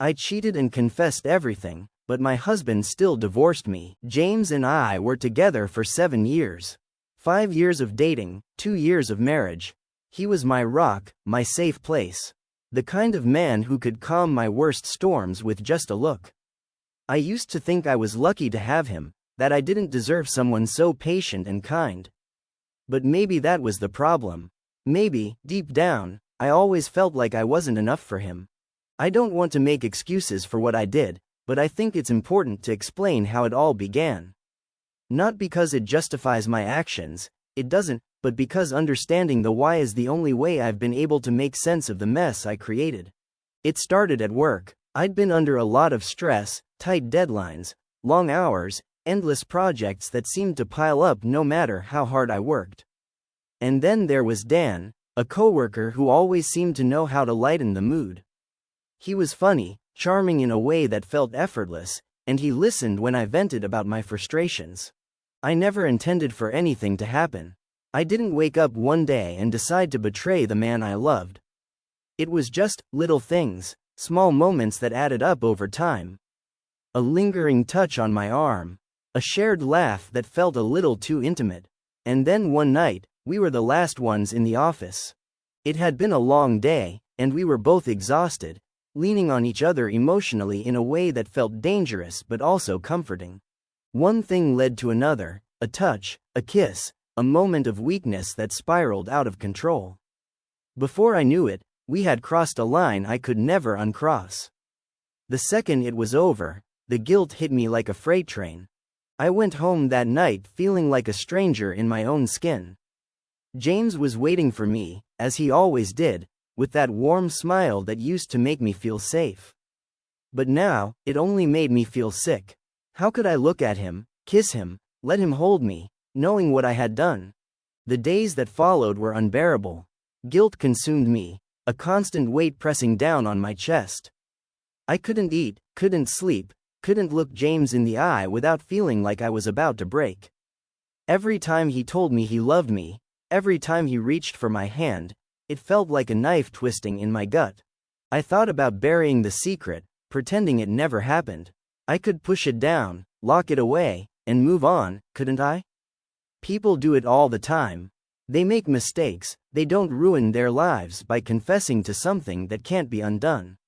I cheated and confessed everything, but my husband still divorced me. James and I were together for 7 years. 5 years of dating, 2 years of marriage. He was my rock, my safe place. The kind of man who could calm my worst storms with just a look. I used to think I was lucky to have him, that I didn't deserve someone so patient and kind. But maybe that was the problem. Maybe, deep down, I always felt like I wasn't enough for him. I don't want to make excuses for what I did, but I think it's important to explain how it all began. Not because it justifies my actions, it doesn't, but because understanding the why is the only way I've been able to make sense of the mess I created. It started at work. I'd been under a lot of stress, tight deadlines, long hours, endless projects that seemed to pile up no matter how hard I worked. And then there was Dan, a coworker who always seemed to know how to lighten the mood. He was funny, charming in a way that felt effortless, and he listened when I vented about my frustrations. I never intended for anything to happen. I didn't wake up one day and decide to betray the man I loved. It was just little things, small moments that added up over time. A lingering touch on my arm, a shared laugh that felt a little too intimate. And then one night, we were the last ones in the office. It had been a long day, and we were both exhausted, leaning on each other emotionally in a way that felt dangerous but also comforting. One thing led to another, a touch, a kiss, a moment of weakness that spiraled out of control. Before I knew it, we had crossed a line I could never uncross. The second it was over, the guilt hit me like a freight train. I went home that night feeling like a stranger in my own skin. James was waiting for me, as he always did, with that warm smile that used to make me feel safe. But now, it only made me feel sick. How could I look at him, kiss him, let him hold me, knowing what I had done? The days that followed were unbearable. Guilt consumed me, a constant weight pressing down on my chest. I couldn't eat, couldn't sleep, couldn't look James in the eye without feeling like I was about to break. Every time he told me he loved me, every time he reached for my hand, it felt like a knife twisting in my gut. I thought about burying the secret, pretending it never happened. I could push it down, lock it away, and move on, couldn't I? People do it all the time. They make mistakes, they don't ruin their lives by confessing to something that can't be undone.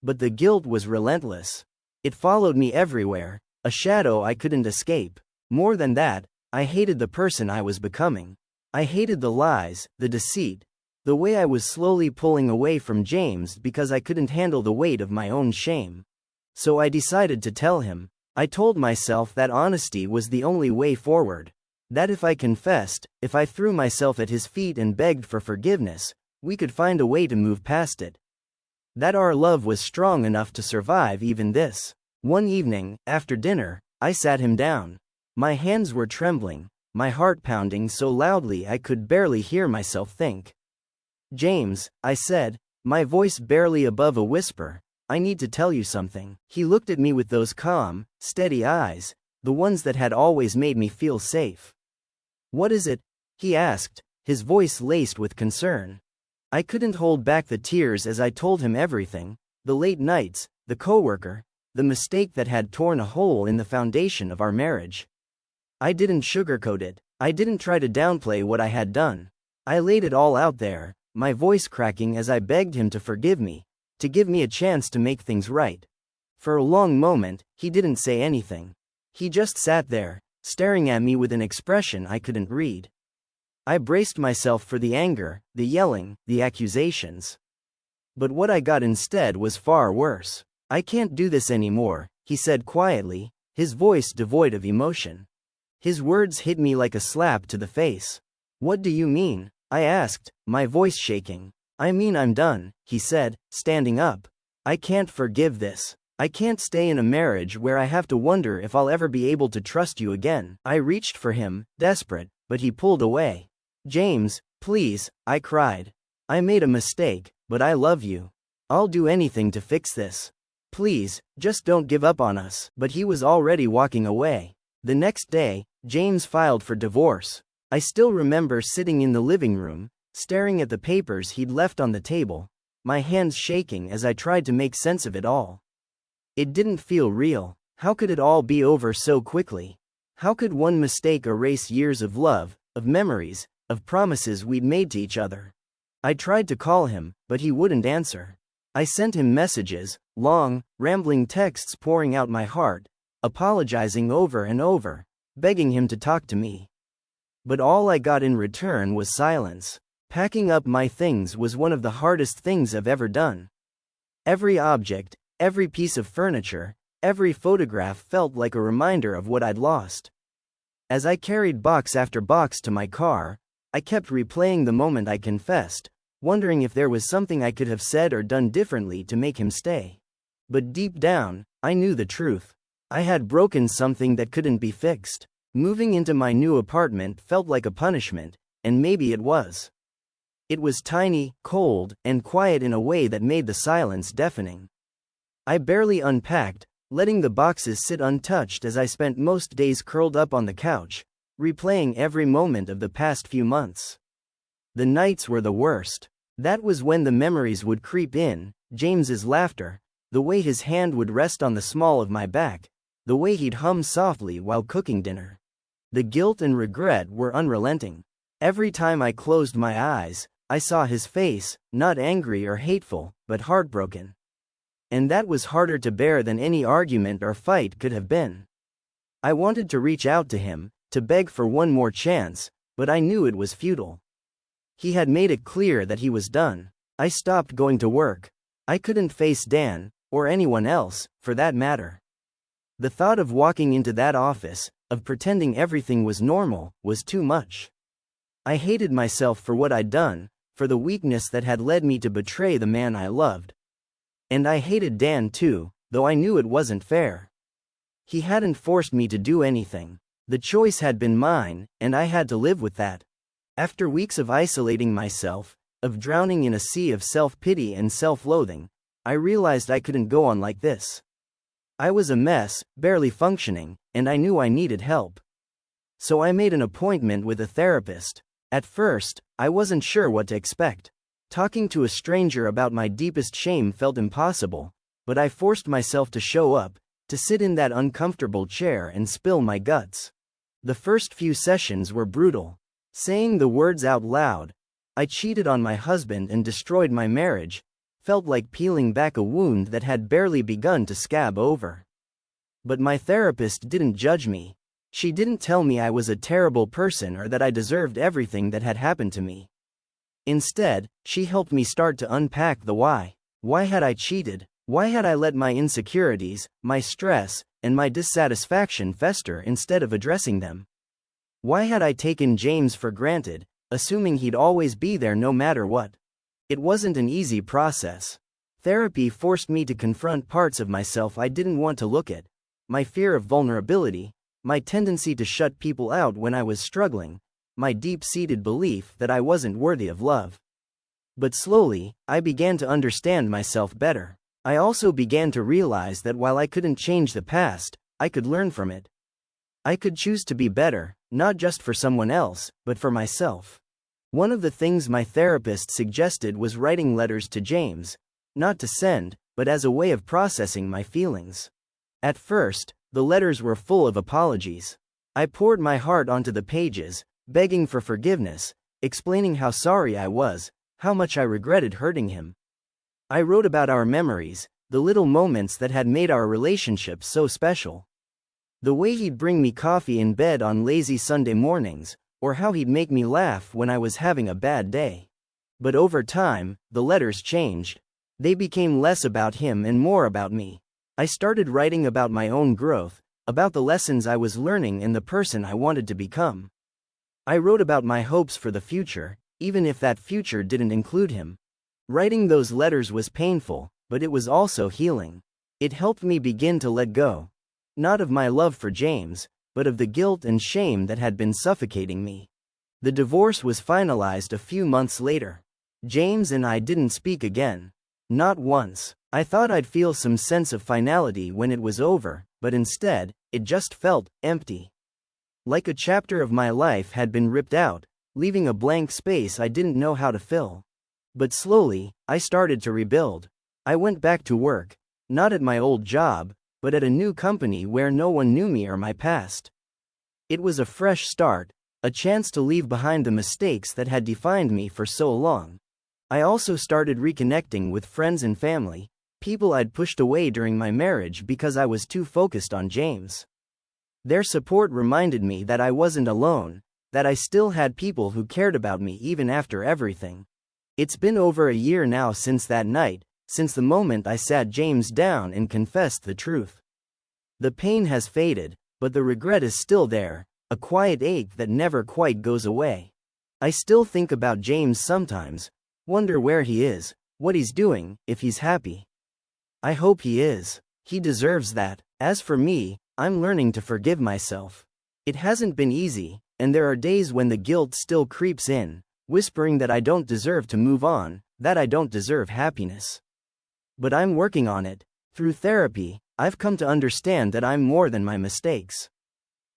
But the guilt was relentless. It followed me everywhere, a shadow I couldn't escape. More than that, I hated the person I was becoming. I hated the lies, the deceit, the way I was slowly pulling away from James because I couldn't handle the weight of my own shame. So I decided to tell him. I told myself that honesty was the only way forward. That if I confessed, if I threw myself at his feet and begged for forgiveness, we could find a way to move past it. That our love was strong enough to survive even this. One evening, after dinner, I sat him down. My hands were trembling, my heart pounding so loudly I could barely hear myself think. "James," I said, my voice barely above a whisper, "I need to tell you something." He looked at me with those calm, steady eyes, the ones that had always made me feel safe. "What is it?" he asked, his voice laced with concern. I couldn't hold back the tears as I told him everything, the late nights, the coworker, the mistake that had torn a hole in the foundation of our marriage. I didn't sugarcoat it. I didn't try to downplay what I had done. I laid it all out there, my voice cracking as I begged him to forgive me, to give me a chance to make things right. For a long moment, he didn't say anything. He just sat there, staring at me with an expression I couldn't read. I braced myself for the anger, the yelling, the accusations. But what I got instead was far worse. "I can't do this anymore," he said quietly, his voice devoid of emotion. His words hit me like a slap to the face. "What do you mean?" I asked, my voice shaking. "I mean I'm done," he said, standing up. "I can't forgive this. I can't stay in a marriage where I have to wonder if I'll ever be able to trust you again." I reached for him, desperate, but he pulled away. "James, please," I cried. "I made a mistake, but I love you. I'll do anything to fix this. Please, just don't give up on us." But he was already walking away. The next day, James filed for divorce. I still remember sitting in the living room, staring at the papers he'd left on the table. my hands shaking as I tried to make sense of it all. It didn't feel real. How could it all be over so quickly? How could one mistake erase years of love, of memories, of promises we'd made to each other? I tried to call him, but he wouldn't answer. I sent him messages, long, rambling texts pouring out my heart, apologizing over and over, begging him to talk to me. But all I got in return was silence. Packing up my things was one of the hardest things I've ever done. Every object, every piece of furniture, every photograph felt like a reminder of what I'd lost. As I carried box after box to my car, I kept replaying the moment I confessed, wondering if there was something I could have said or done differently to make him stay. But deep down, I knew the truth. I had broken something that couldn't be fixed. Moving into my new apartment felt like a punishment, and maybe it was. It was tiny, cold, and quiet in a way that made the silence deafening. I barely unpacked, letting the boxes sit untouched as I spent most days curled up on the couch, replaying every moment of the past few months. The nights were the worst. That was when the memories would creep in, James's laughter, the way his hand would rest on the small of my back, the way he'd hum softly while cooking dinner. The guilt and regret were unrelenting. Every time I closed my eyes, I saw his face, not angry or hateful, but heartbroken. And that was harder to bear than any argument or fight could have been. I wanted to reach out to him, to beg for one more chance, but I knew it was futile. He had made it clear that he was done. I stopped going to work. I couldn't face Dan, or anyone else, for that matter. The thought of walking into that office, of pretending everything was normal, was too much. I hated myself for what I'd done, for the weakness that had led me to betray the man I loved. And I hated Dan too, though I knew it wasn't fair. He hadn't forced me to do anything. The choice had been mine, and I had to live with that. After weeks of isolating myself, of drowning in a sea of self-pity and self-loathing, I realized I couldn't go on like this. I was a mess, barely functioning, and I knew I needed help. So I made an appointment with a therapist. At first, I wasn't sure what to expect. Talking to a stranger about my deepest shame felt impossible, but I forced myself to show up, to sit in that uncomfortable chair and spill my guts. The first few sessions were brutal. Saying the words out loud, "I cheated on my husband and destroyed my marriage," felt like peeling back a wound that had barely begun to scab over. But my therapist didn't judge me. She didn't tell me I was a terrible person or that I deserved everything that had happened to me. Instead, she helped me start to unpack the why. Why had I cheated? Why had I let my insecurities, my stress, and my dissatisfaction fester instead of addressing them? Why had I taken James for granted, assuming he'd always be there no matter what? It wasn't an easy process. Therapy forced me to confront parts of myself I didn't want to look at. My fear of vulnerability, my tendency to shut people out when I was struggling, my deep-seated belief that I wasn't worthy of love. But slowly, I began to understand myself better. I also began to realize that while I couldn't change the past, I could learn from it. I could choose to be better, not just for someone else, but for myself. One of the things my therapist suggested was writing letters to James, not to send, but as a way of processing my feelings. At first, the letters were full of apologies. I poured my heart onto the pages, begging for forgiveness, explaining how sorry I was, how much I regretted hurting him. I wrote about our memories, the little moments that had made our relationship so special. The way he'd bring me coffee in bed on lazy Sunday mornings, or how he'd make me laugh when I was having a bad day. But over time, the letters changed. They became less about him and more about me. I started writing about my own growth, about the lessons I was learning and the person I wanted to become. I wrote about my hopes for the future, even if that future didn't include him. Writing those letters was painful, but it was also healing. It helped me begin to let go. Not of my love for James, but of the guilt and shame that had been suffocating me. The divorce was finalized a few months later. James and I didn't speak again. Not once. I thought I'd feel some sense of finality when it was over, but instead, it just felt empty. Like a chapter of my life had been ripped out, leaving a blank space I didn't know how to fill. But slowly, I started to rebuild. I went back to work, not at my old job, but at a new company where no one knew me or my past. It was a fresh start, a chance to leave behind the mistakes that had defined me for so long. I also started reconnecting with friends and family, people I'd pushed away during my marriage because I was too focused on James. Their support reminded me that I wasn't alone, that I still had people who cared about me even after everything. It's been over a year now since that night, since the moment I sat James down and confessed the truth. The pain has faded, but the regret is still there, a quiet ache that never quite goes away. I still think about James sometimes, wonder where he is, what he's doing, if he's happy. I hope he is. He deserves that. As for me, I'm learning to forgive myself. It hasn't been easy, and there are days when the guilt still creeps in, whispering that I don't deserve to move on, that I don't deserve happiness. But I'm working on it. Through therapy, I've come to understand that I'm more than my mistakes.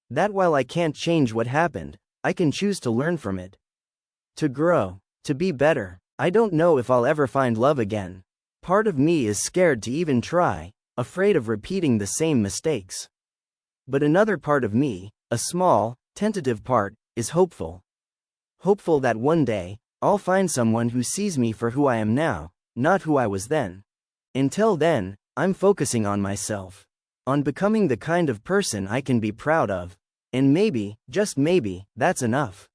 That while I can't change what happened, I can choose to learn from it. To grow, to be better. I don't know if I'll ever find love again. Part of me is scared to even try, afraid of repeating the same mistakes. But another part of me, a small, tentative part, is hopeful. Hopeful that one day, I'll find someone who sees me for who I am now, not who I was then. Until then, I'm focusing on myself. On becoming the kind of person I can be proud of. And maybe, just maybe, that's enough.